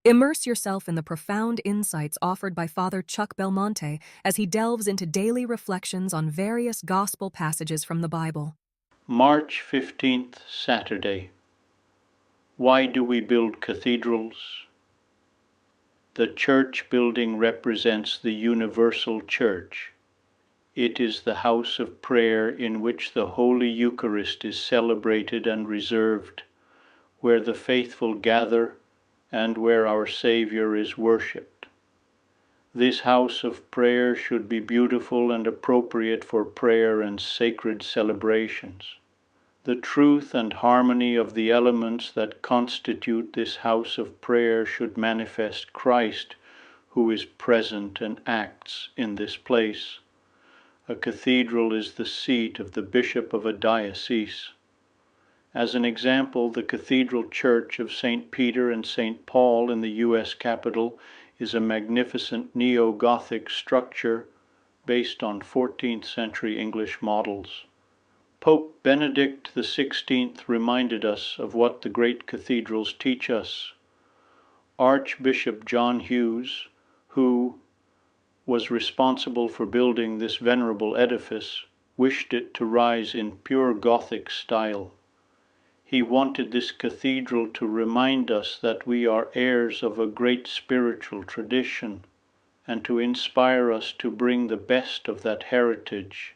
Immerse yourself in the profound insights offered by Father Chuck Belmonte as he delves into daily reflections on various gospel passages from the Bible. March 15th, Saturday. Why do we build cathedrals? The church building represents the universal church. It is the house of prayer in which the Holy Eucharist is celebrated and reserved, where the faithful gather and where our Saviour is worshipped. This house of prayer should be beautiful and appropriate for prayer and sacred celebrations. The truth and harmony of the elements that constitute this house of prayer should manifest Christ, who is present and acts in this place. A cathedral is the seat of the bishop of a diocese. As an example, the Cathedral Church of St. Peter and St. Paul in the U.S. Capitol is a magnificent Neo-Gothic structure based on 14th century English models. Pope Benedict XVI reminded us of what the great cathedrals teach us. Archbishop John Hughes, who was responsible for building this venerable edifice, wished it to rise in pure Gothic style. He wanted this cathedral to remind us that we are heirs of a great spiritual tradition, and to inspire us to bring the best of that heritage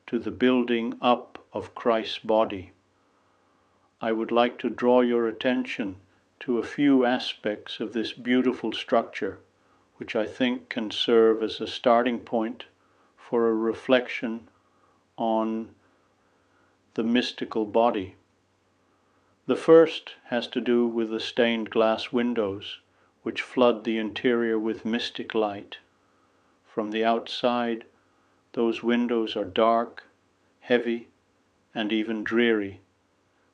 to the building up of Christ's body. I would like to draw your attention to a few aspects of this beautiful structure, which I think can serve as a starting point for a reflection on the mystical body. The first has to do with the stained glass windows, which flood the interior with mystic light. From the outside, those windows are dark, heavy, and even dreary,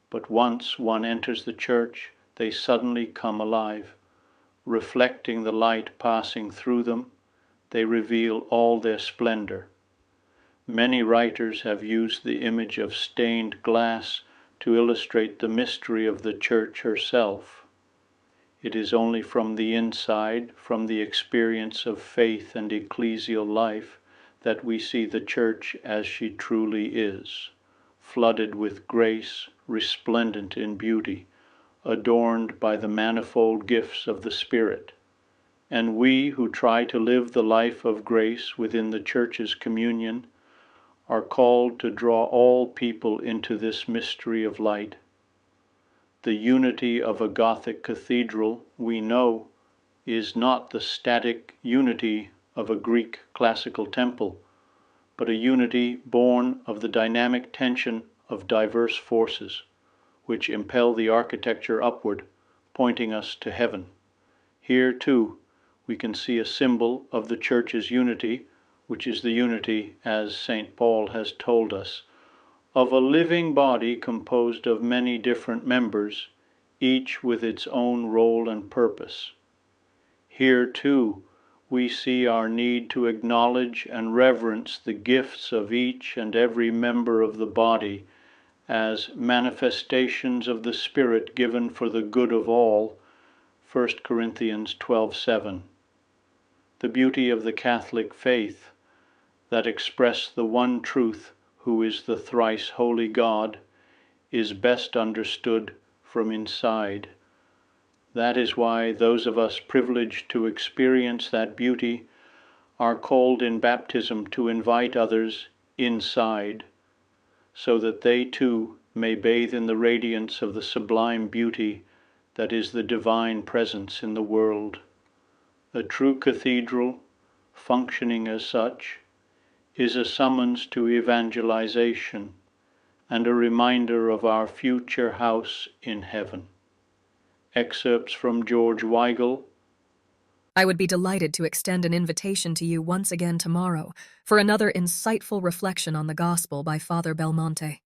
but once one enters the church, they suddenly come alive. Reflecting the light passing through them, they reveal all their splendor. Many writers have used the image of stained glass to illustrate the mystery of the church herself. It is only from the inside, from the experience of faith and ecclesial life, that we see the church as she truly is, flooded with grace, resplendent in beauty, adorned by the manifold gifts of the Spirit. And we who try to live the life of grace within the church's communion are called to draw all people into this mystery of light. The unity of a Gothic cathedral, we know, is not the static unity of a Greek classical temple, but a unity born of the dynamic tension of diverse forces, which impel the architecture upward, pointing us to heaven. Here, too, we can see a symbol of the Church's unity, which is the unity, as St. Paul has told us, of a living body composed of many different members, each with its own role and purpose. Here, too, we see our need to acknowledge and reverence the gifts of each and every member of the body as manifestations of the Spirit given for the good of all, 1 Corinthians 12:7. The beauty of the Catholic faith, that express the one truth, who is the thrice holy God, is best understood from inside. That is why those of us privileged to experience that beauty are called in baptism to invite others inside, so that they too may bathe in the radiance of the sublime beauty that is the divine presence in the world. A true cathedral, functioning as such, is a summons to evangelization and a reminder of our future house in heaven. Excerpts from George Weigel. I would be delighted to extend an invitation to you once again tomorrow for another insightful reflection on the Gospel by Father Belmonte.